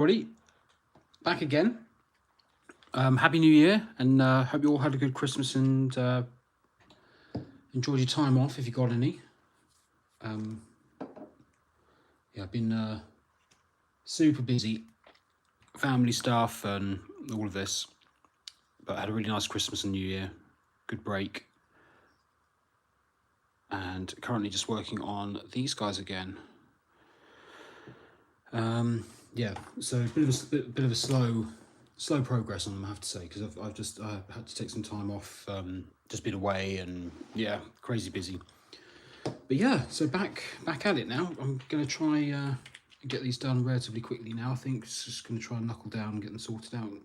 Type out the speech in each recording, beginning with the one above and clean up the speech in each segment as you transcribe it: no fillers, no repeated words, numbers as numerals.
Already back again. Happy New Year, and hope you all had a good Christmas and enjoyed your time off if you got any. Yeah, I've been super busy, family stuff and all of this, but I had a really nice Christmas and New Year, good break, and currently just working on these guys again. Yeah, so a bit of a slow progress on them, I have to say, because I've just had to take some time off, just been away, and yeah, crazy busy. But yeah, so back at it now. I'm gonna try get these done relatively quickly now. I think it's just gonna try and knuckle down and get them sorted out, and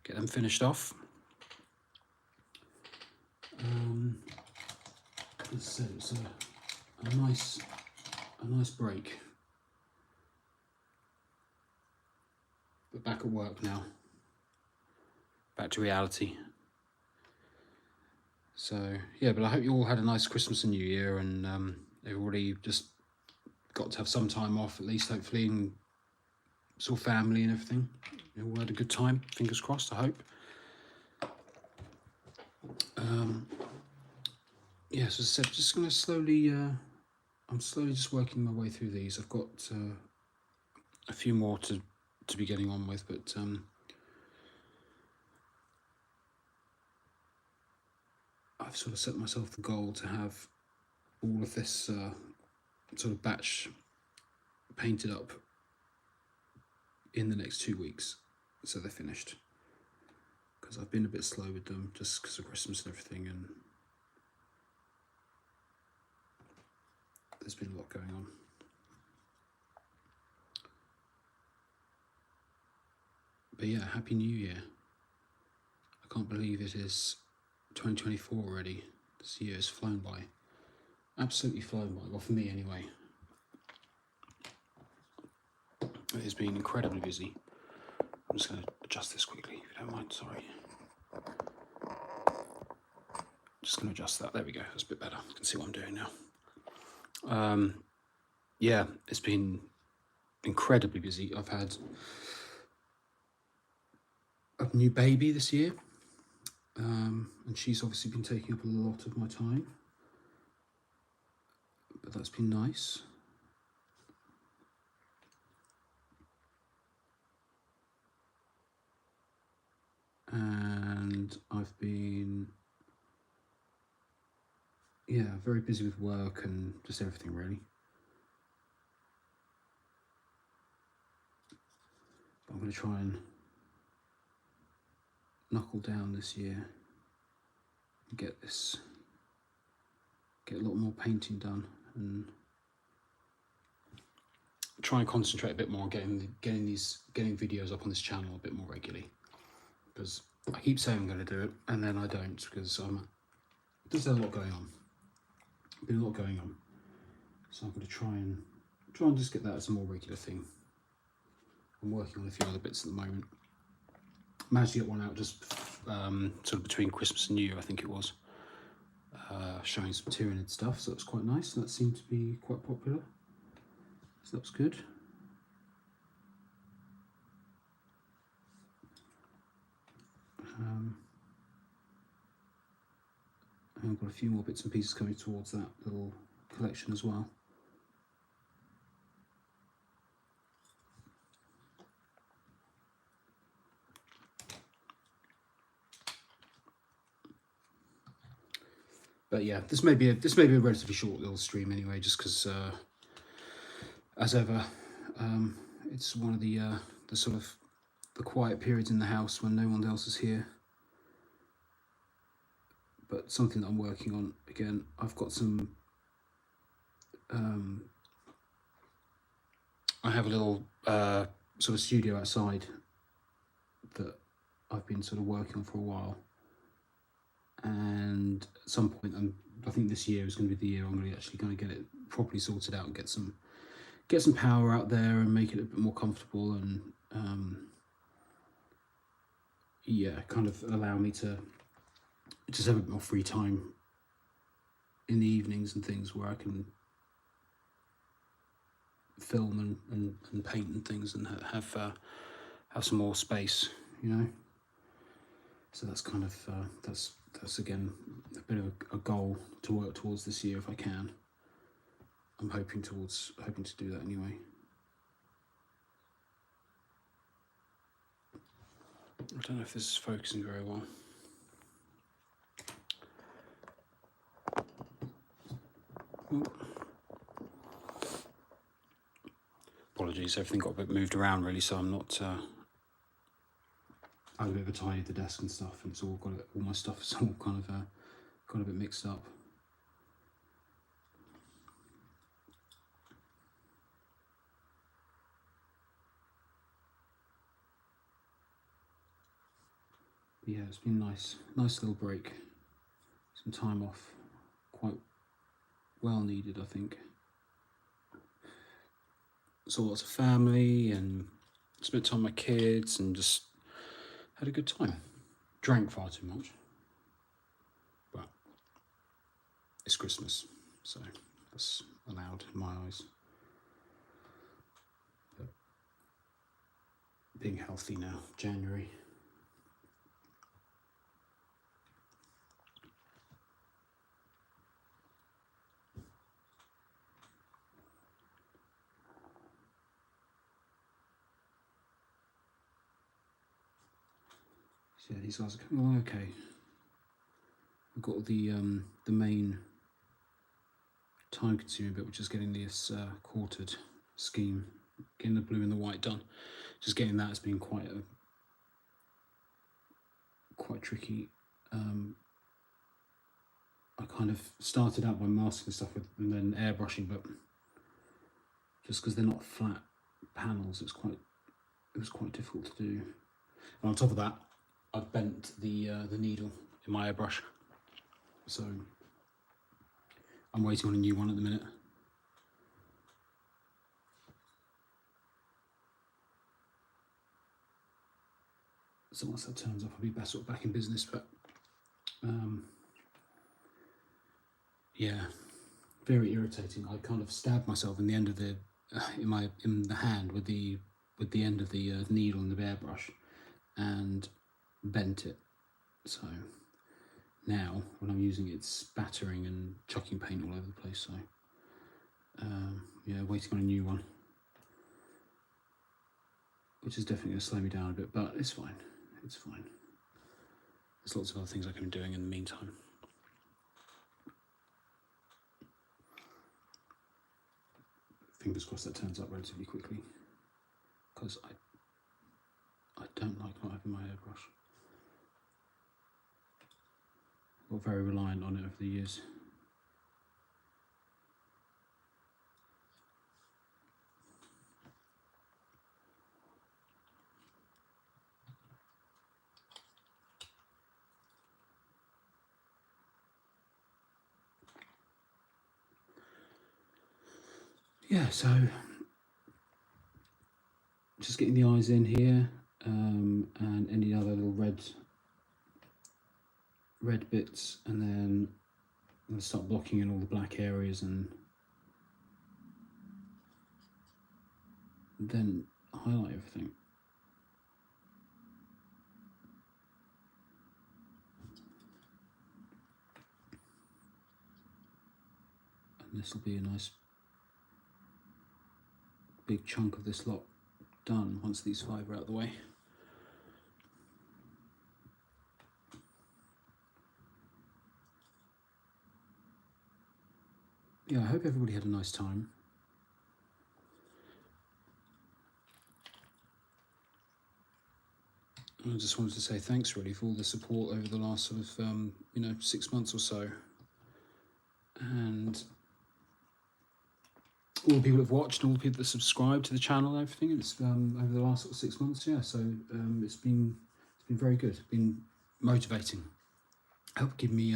get them finished off. As I said, it's a nice break. But back at work now. Back to reality. So yeah, but I hope you all had a nice Christmas and New Year, and everybody just got to have some time off at least, hopefully, and saw family and everything. You all had a good time. Fingers crossed. I hope. Yes, as I said, just going to slowly. I'm slowly just working my way through these. I've got a few more to be getting on with, but I've sort of set myself the goal to have all of this sort of batch painted up in the next 2 weeks, so they're finished. Because I've been a bit slow with them, just because of Christmas and everything, and there's been a lot going on. But yeah, Happy New Year. I can't believe it is 2024 already. This year has flown by. Absolutely flown by. Well, for me anyway. It has been incredibly busy. I'm just going to adjust this quickly, if you don't mind. Sorry. Just going to adjust that. There we go. That's a bit better. You can see what I'm doing now. Yeah, it's been incredibly busy. I've had a new baby this year, and she's obviously been taking up a lot of my time, but that's been nice. And I've been, yeah, very busy with work and just everything really. But I'm going to try and knuckle down this year and get a lot more painting done, and try and concentrate a bit more on getting videos up on this channel a bit more regularly, because I keep saying I'm going to do it and then I don't, because there's a lot going on. Been a lot going on, so I'm going to try and just get that as a more regular thing. I'm working on a few other bits at the moment. Managed to get one out just sort of between Christmas and New Year, I think it was, showing some Tyranid stuff, so that's quite nice. That seemed to be quite popular, so that's good. And I've got a few more bits and pieces coming towards that little collection as well. But yeah, this may be a relatively short little stream anyway, just because, as ever, it's one of the sort of the quiet periods in the house when no one else is here. But something that I'm working on again. I've got some. I have a little sort of studio outside that I've been sort of working on for a while. And at some point, I think this year is going to be the year I'm actually going to get it properly sorted out and get some power out there and make it a bit more comfortable, and yeah, kind of allow me to just have a bit more free time in the evenings and things where I can film and paint and things, and have some more space, you know. So that's kind of that's again a bit of a goal to work towards this year if I can. I'm hoping to do that anyway. I don't know if this is focusing very well. Ooh. Apologies, everything got a bit moved around really, so I'm not. I had a bit of a tidy the desk and stuff, and it's all all my stuff is all kind of got a bit mixed up. But yeah, it's been nice little break, some time off, quite well needed, I think. Saw lots of family and spent time with my kids and just had a good time. Drank far too much, but it's Christmas, so that's allowed in my eyes. But being healthy now, January. So yeah, these guys are coming along okay. We've got the main time-consuming bit, which is getting this quartered scheme, getting the blue and the white done. Just getting that has been quite tricky. I kind of started out by masking stuff and then airbrushing, but just because they're not flat panels, it was quite difficult to do. And on top of that, I've bent the needle in my airbrush, so I'm waiting on a new one at the minute. So once that turns off, I'll be better back in business. But yeah, very irritating. I kind of stabbed myself in the end of the in the hand with the end of the needle in the airbrush and bent it. So now when I'm using it, it's spattering and chucking paint all over the place. So yeah, waiting on a new one, which is definitely going to slow me down a bit, but it's fine. It's fine. There's lots of other things I can be doing in the meantime. Fingers crossed that turns up relatively quickly, because I don't like not having my airbrush. I got very reliant on it over the years. Yeah, so just getting the eyes in here, and any other little red bits, and then I'm going to start blocking in all the black areas and then highlight everything. And this will be a nice big chunk of this lot done once these 5 are out of the way. Yeah, I hope everybody had a nice time. I just wanted to say thanks really for all the support over the last sort of 6 months or so, and all the people that have watched, all the people that subscribed to the channel and everything. It's over the last sort of 6 months, yeah. So it's been very good. It's been motivating. Helped give me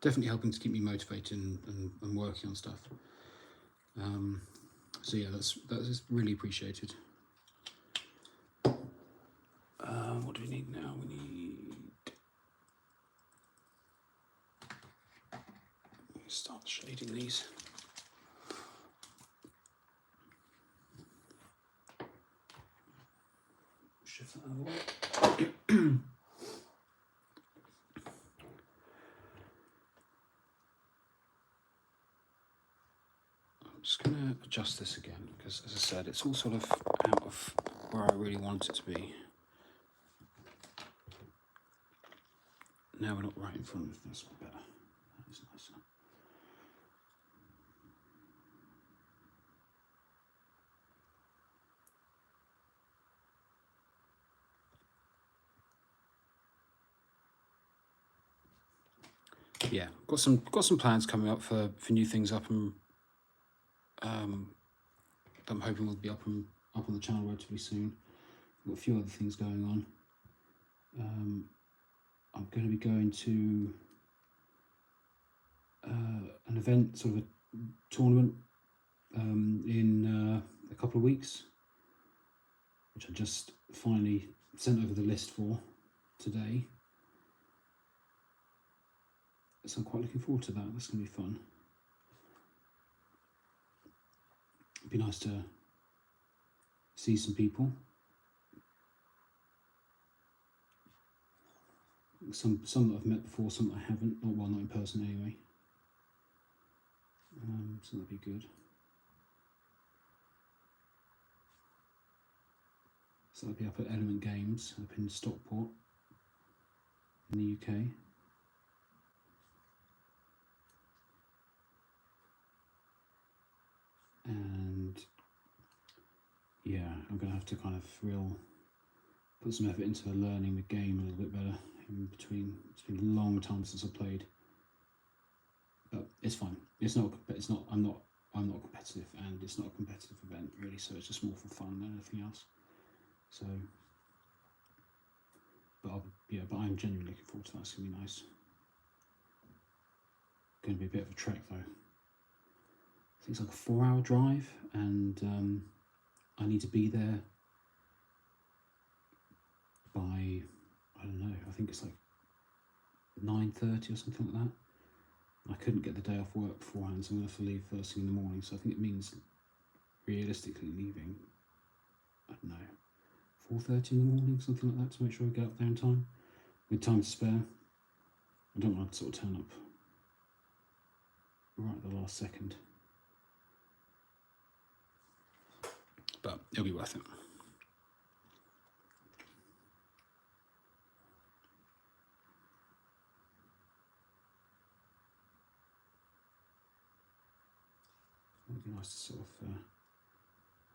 definitely helping to keep me motivated and working on stuff. So yeah, that's really appreciated. What do we need now? We need start shading these. shift that out of the way. I'm just going to adjust this again because, as I said, it's all sort of out of where I really want it to be. Now we're not right in front of it. That's better. That is nicer. Yeah, got some plans coming up for new things up, and I'm hoping will be up on the channel relatively soon. Got a few other things going on. I'm going to be going to an event, sort of a tournament, in a couple of weeks, which I just finally sent over the list for today. So I'm quite looking forward to that. That's going to be fun. It'd be nice to see some people. Some that I've met before, some that I haven't. Well, not in person anyway. So that'd be good. So I'll be up at Element Games up in Stockport in the UK. And yeah, I'm going to have to kind of put some effort into learning the game a little bit better in between. It's been a long time since I played, but it's fine. I'm not competitive, and it's not a competitive event really, so it's just more for fun than anything else. So, but I'm genuinely looking forward to that. It's going to be nice. Going to be a bit of a trek though. I think it's like a 4-hour drive, and I need to be there by, I don't know, I think it's like 9:30 or something like that. I couldn't get the day off work beforehand, so I'm going to have to leave first thing in the morning. So I think it means realistically leaving, I don't know, 4:30 in the morning, something like that, to make sure I get up there in time, with time to spare. I don't want to sort of turn up right at the last second, but it'll be worth it. It'd be nice to sort of,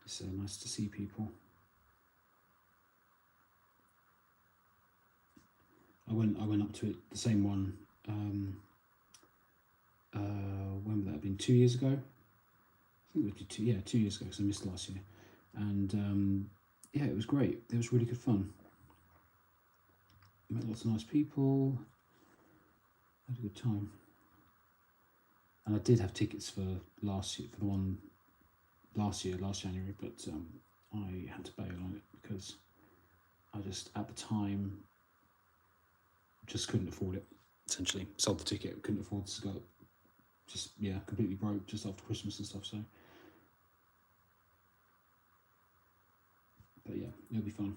it's nice to see people. I went up to it, the same one, when would that have been, 2 years ago? I think it would be 2 years ago, because I missed last year. And yeah, it was great. It was really good fun. Met lots of nice people, had a good time. And I did have tickets for last year, for the one last January, but I had to bail on it because I just, at the time, just couldn't afford it. Essentially, sold the ticket, couldn't afford to go. Just, yeah, completely broke just after Christmas and stuff. So, but yeah, it'll be fun.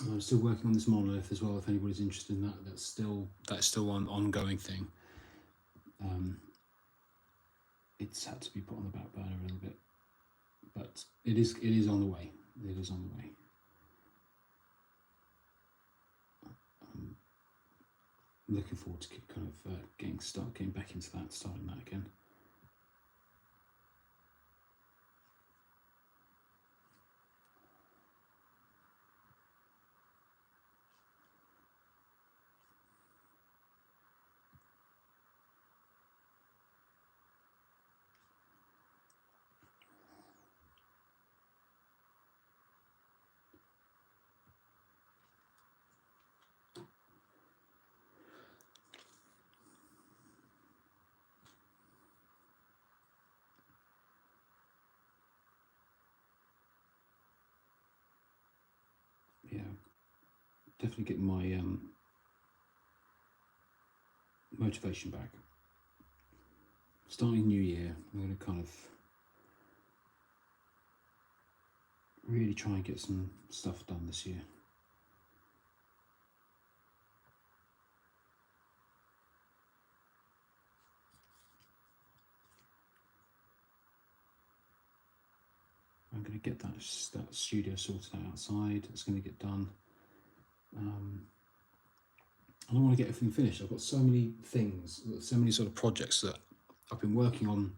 I'm still working on this monolith as well. If anybody's interested in that, that's still an ongoing thing. It's had to be put on the back burner a little bit, but it is on the way. It is on the way. I'm looking forward to kind of getting back into that, starting that again. definitely getting my motivation back. Starting new year, I'm going to kind of really try and get some stuff done this year. I'm going to get that studio sorted out outside. It's going to get done. I want to get everything finished. I've got so many things, so many sort of projects that I've been working on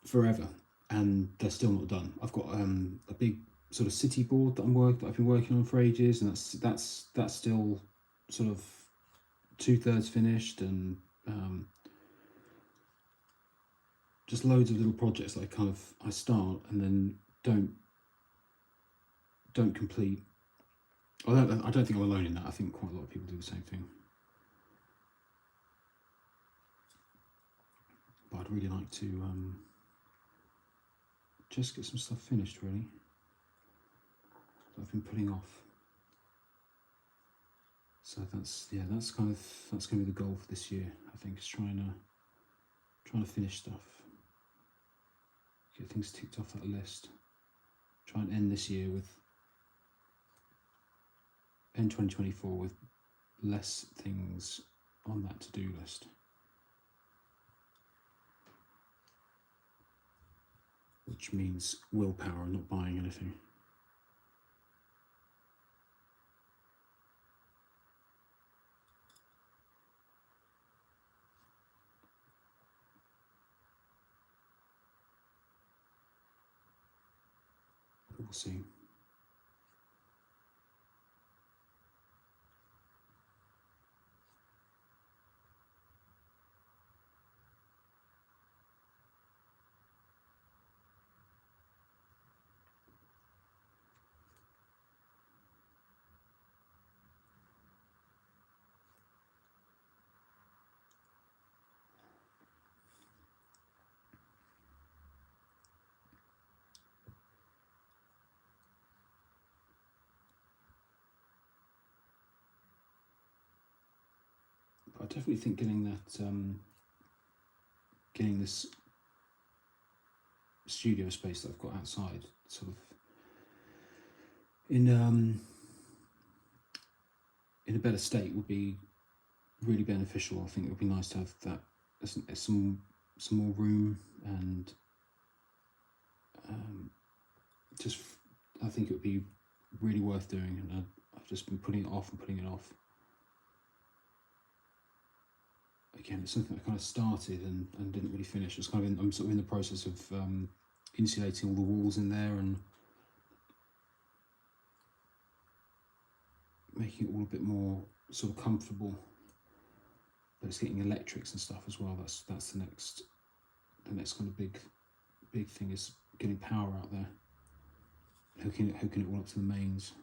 forever, and they're still not done. I've got a big sort of city board that I've been working on for ages, and that's still sort of 2/3 finished, and just loads of little projects that I start and then don't complete. I don't think I'm alone in that. I think quite a lot of people do the same thing. But I'd really like to just get some stuff finished, really, that I've been putting off. So that's going to be the goal for this year. I think is trying to finish stuff, get things ticked off that list. Try and end this year end 2024 with less things on that to-do list. Which means willpower and not buying anything. We'll see. But I definitely think getting this studio space that I've got outside sort of in a better state would be really beneficial. I think it would be nice to have that some more room, and I think it would be really worth doing, and I've just been putting it off and putting it off. Again, it's something I kind of started and didn't really finish. It's I'm sort of in the process of insulating all the walls in there and making it all a bit more sort of comfortable. But it's getting electrics and stuff as well. That's the next kind of big thing, is getting power out there, hooking it all up to the mains.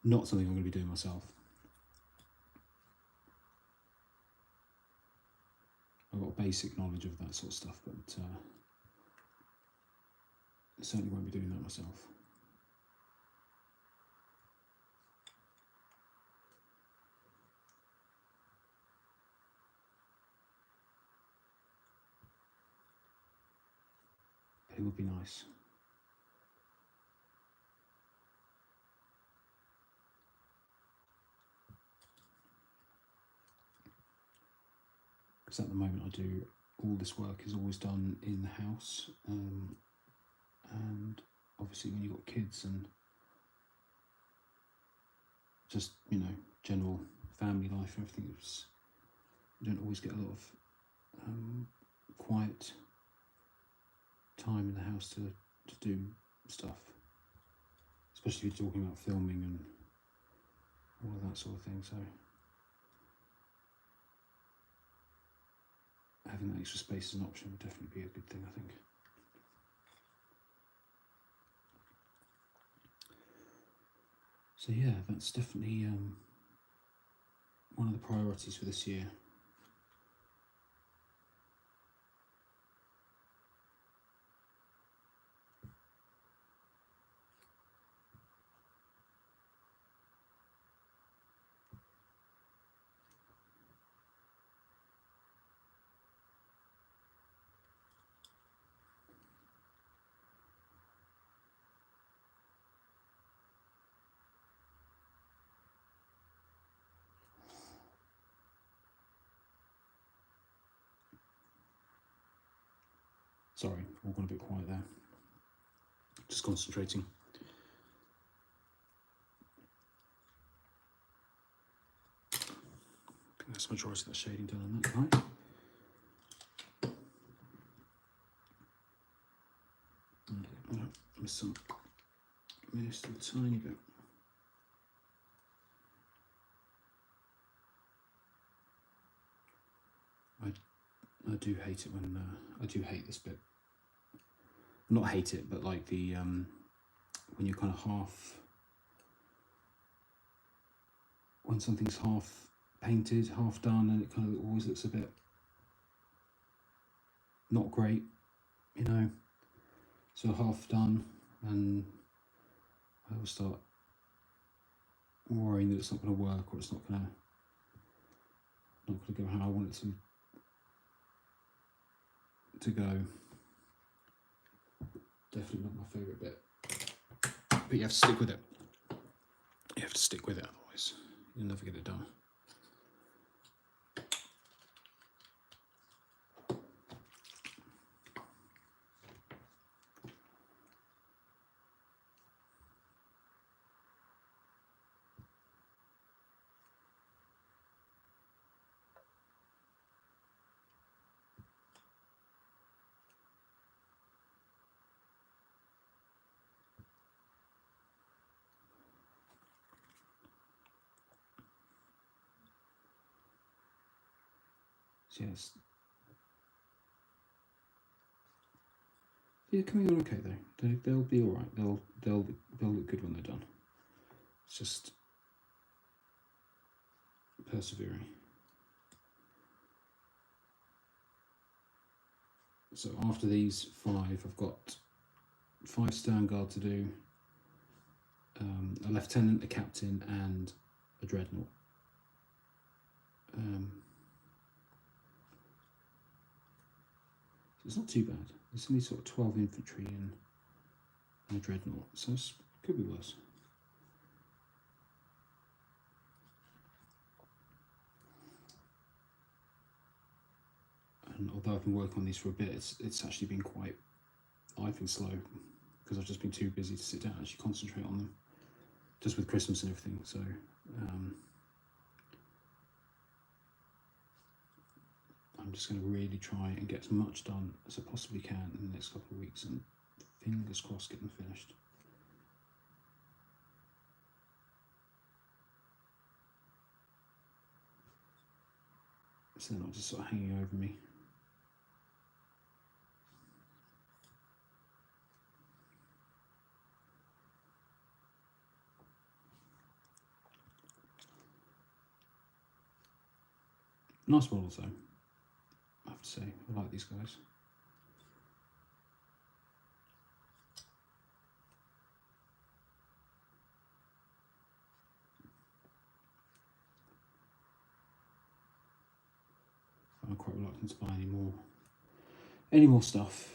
Not something I'm going to be doing myself. I've got basic knowledge of that sort of stuff, but I certainly won't be doing that myself. But it would be nice. Because at the moment I do all this work is always done in the house, and obviously when you've got kids and just general family life and everything, you don't always get a lot of quiet time in the house to do stuff, especially if you're talking about filming and all of that sort of thing. So having that extra space as an option would definitely be a good thing, I think. So yeah, that's definitely one of the priorities for this year. Sorry, all gone a bit quiet there. Just concentrating. I think that's the majority of that shading done on that side. Missed a tiny bit. I do hate it when I do hate this bit. Not hate it, but like the when you're kind of half, when something's half painted, half done, and it kind of always looks a bit not great, you know. So half done, and I will start worrying that it's not going to work, or it's not going to go how I want it to go. Definitely not my favourite bit, but you have to stick with it. You have to stick with it, otherwise you'll never get it done. Yes. Yeah, coming on okay though. They'll be all right. They'll look good when they're done. It's just persevering. So after these 5, I've got 5 Sternguard to do, a lieutenant, a captain, and a dreadnought. So it's not too bad. There's only sort of 12 infantry and a dreadnought, so it could be worse. And although I've been working on these for a bit, it's actually been quite, I think, slow, because I've just been too busy to sit down and actually concentrate on them, just with Christmas and everything. So I'm just going to really try and get as much done as I possibly can in the next couple of weeks, and fingers crossed get them finished. So they're not just sort of hanging over me. Nice models though, I have to say. I like these guys. I'm quite reluctant to buy any more stuff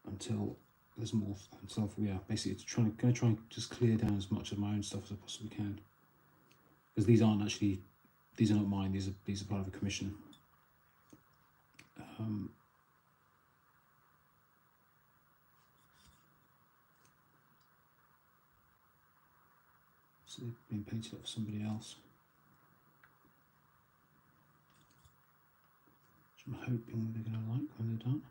until there's more. Until, yeah, basically going to try and just clear down as much of my own stuff as I possibly can, because these are not mine. These are part of a commission. So they've been painted up for somebody else. Which I'm hoping they're going to like when they're done.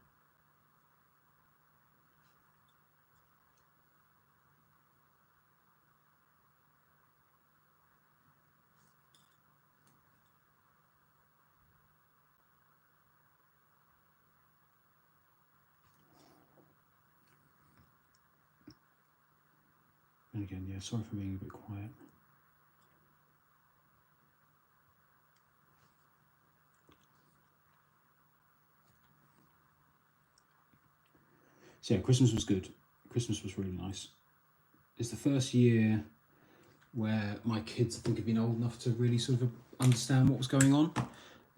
And again, yeah, sorry for being a bit quiet. So yeah, Christmas was good. Christmas was really nice. It's the first year where my kids, I think, have been old enough to really sort of understand what was going on.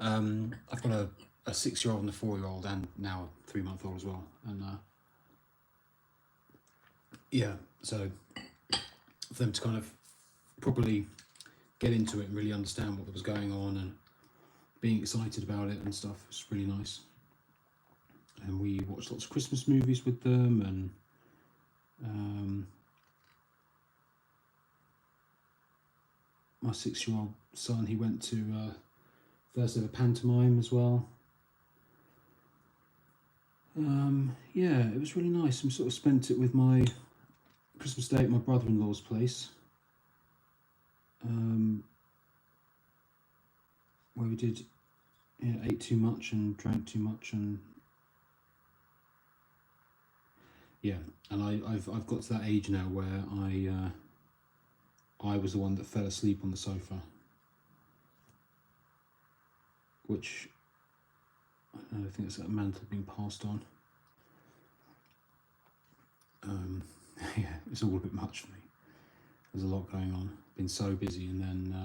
I've got a 6-year-old and a 4-year-old, and now a 3-month-old as well. And yeah, so for them to kind of properly get into it and really understand what was going on and being excited about it and stuff was really nice. and we watched lots of Christmas movies with them, and my 6-year-old son, he went to first ever pantomime as well. Yeah, it was really nice. We sort of spent it with my Christmas day at my brother-in-law's place, where we did, ate too much and drank too much, and and I've got to that age now where I was the one that fell asleep on the sofa, which I think it's that mantle being passed on. Yeah, it's all a bit much for me. There's a lot going on. Been so busy, and then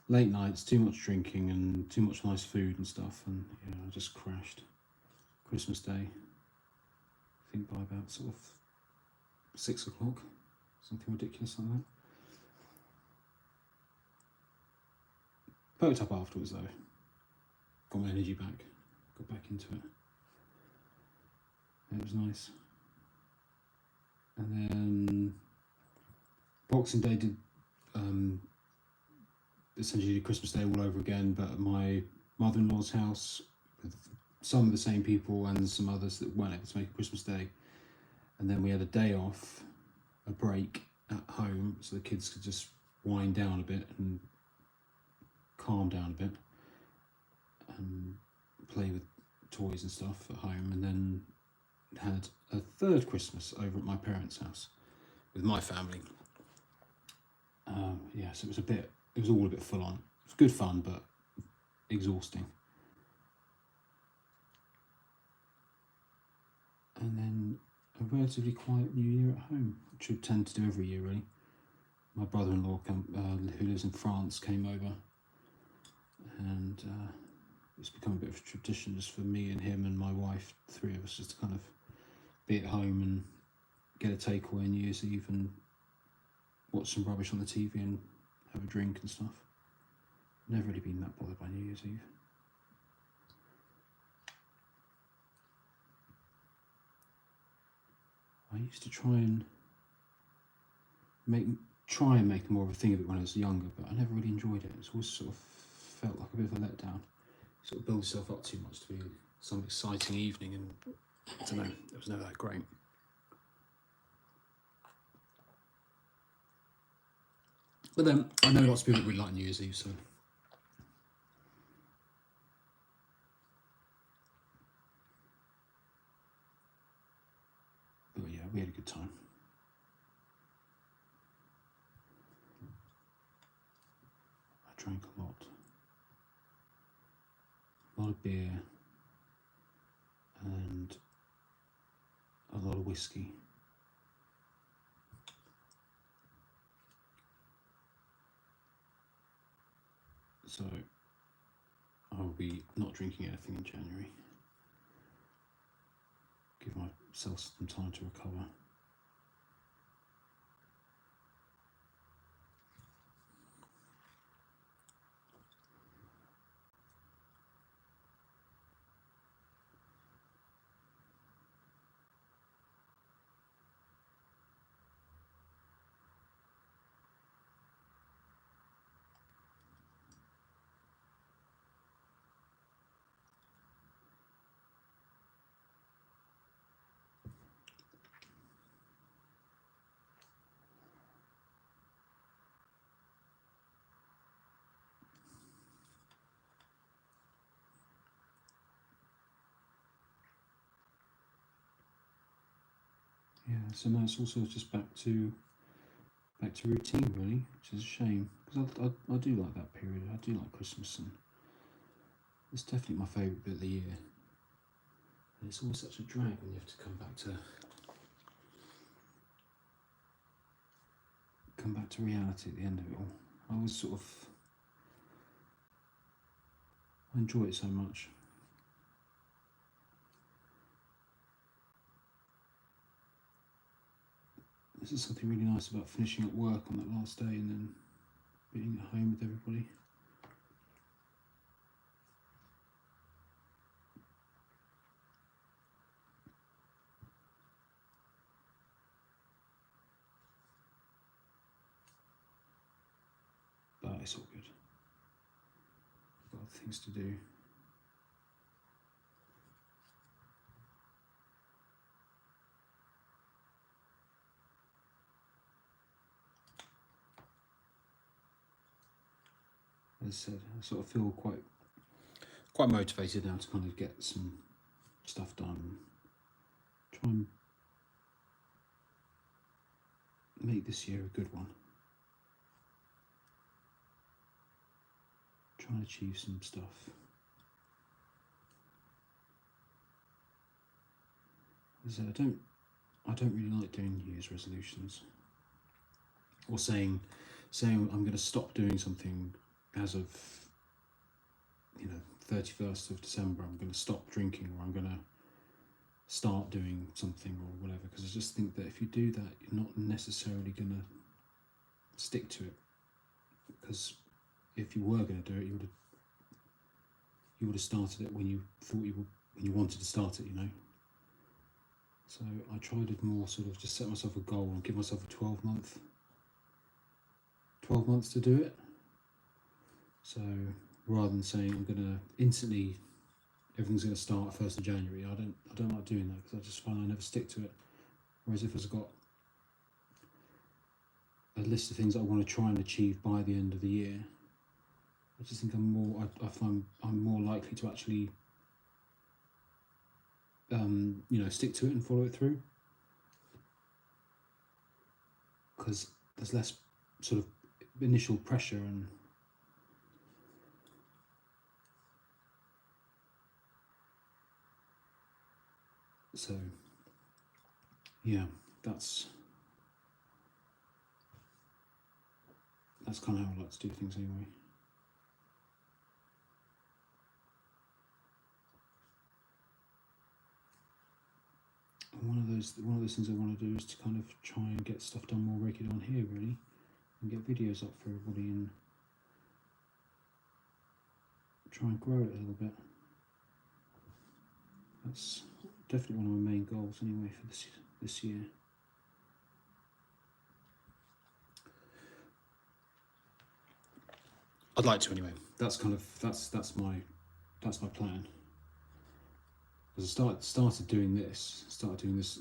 late nights, too much drinking, and too much nice food and stuff, and I just crashed. Christmas Day, I think by about sort of 6 o'clock, something ridiculous like that. Perked up afterwards though. Got my energy back. Got back into it. It was nice. And then Boxing Day did essentially Christmas Day all over again, but at my mother-in-law's house with some of the same people and some others that weren't able to make Christmas Day. And then we had a day off, a break at home, so the kids could just wind down a bit and calm down a bit and play with toys and stuff at home, and then had a third Christmas over at my parents' house with my family. So it was all a bit full on. It was good fun, but exhausting. And then a relatively quiet New Year at home, which we tend to do every year really. My brother-in-law, who lives in France, came over, and it's become a bit of a tradition just for me and him and my wife, the three of us, just to kind of be at home and get a takeaway on New Year's Eve and watch some rubbish on the TV and have a drink and stuff. Never really been that bothered by New Year's Eve. I used to try and make more of a thing of it when I was younger, but I never really enjoyed it. It's always sort of felt like a bit of a letdown. Sort of build yourself up too much to be some exciting evening, and I don't know, it was never that great. But then I know lots of people that really like New Year's Eve, so but yeah, we had a good time. I drank a lot of beer, and a lot of whiskey. So I will be not drinking anything in January. Give myself some time to recover. Yeah, so now it's also just back to routine really, which is a shame, because I do like that period. I do like Christmas, and it's definitely my favourite bit of the year. And it's always such a drag when you have to come back to reality at the end of it all. I always sort of enjoy it so much. This is something really nice about finishing at work on that last day and then being at home with everybody. it's all good. I've got things to do. As I said, I sort of feel quite motivated now to kind of get some stuff done. Try and make this year a good one. Try and achieve some stuff. As I said, I don't really like doing New Year's resolutions, or saying I'm going to stop doing something as of 31st of December. I'm going to stop drinking, or I'm going to start doing something or whatever, because I just think that if you do that, you're not necessarily going to stick to it, because if you were going to do it, you would have started it when you wanted to start it, So I tried to more sort of just set myself a goal and give myself a 12 months to do it. So rather than saying I'm going to instantly, everything's going to start 1st of January, I don't like doing that, because I just find I never stick to it. Whereas if I've got a list of things that I want to try and achieve by the end of the year, I just think I find I'm more likely to actually stick to it and follow it through, because there's less sort of initial pressure. And so yeah, that's kind of how I like to do things anyway. And one of those things I want to do is to kind of try and get stuff done more regularly on here, really, and get videos up for everybody and try and grow it a little bit. That's definitely one of my main goals anyway for this year. I'd like to anyway. That's my plan. Because I started doing this, started this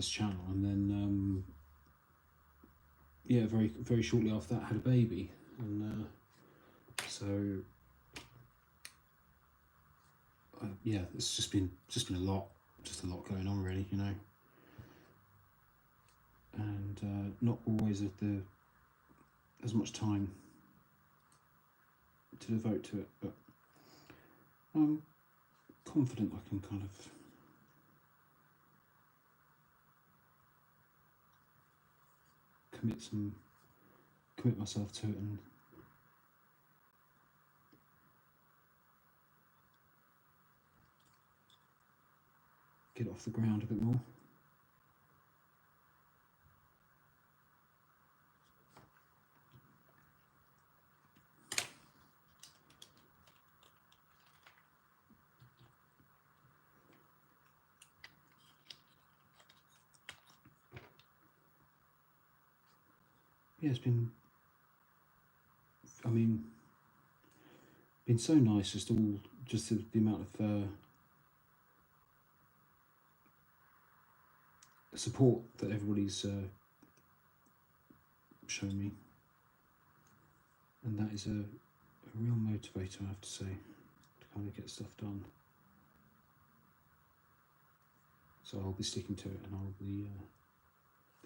channel, and then very very shortly after that, had a baby, and so it's just been a lot going on, really, and not always as much time to devote to it, but I'm confident I can kind of commit myself to it and get it off the ground a bit more. Yeah, it's been so nice, just the amount of support that everybody's shown me, and that is a real motivator, I have to say, to kind of get stuff done. So I'll be sticking to it, and I'll be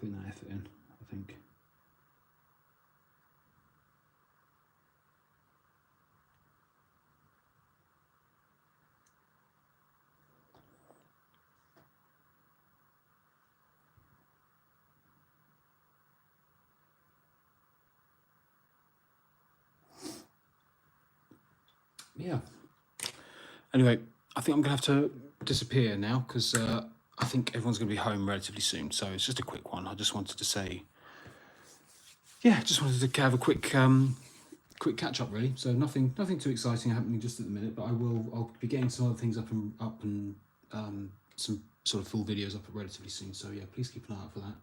putting that effort in, I think. Yeah. Anyway, I think I'm going to have to disappear now, because I think everyone's going to be home relatively soon. So it's just a quick one. I just wanted to say, just wanted to have a quick catch up, really. So nothing too exciting happening just at the minute, but I'll be getting some other things up and some sort of full videos up relatively soon. So yeah, please keep an eye out for that.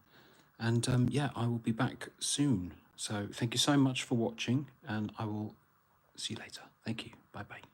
And I will be back soon. So thank you so much for watching, and I will see you later. Thank you. Bye bye.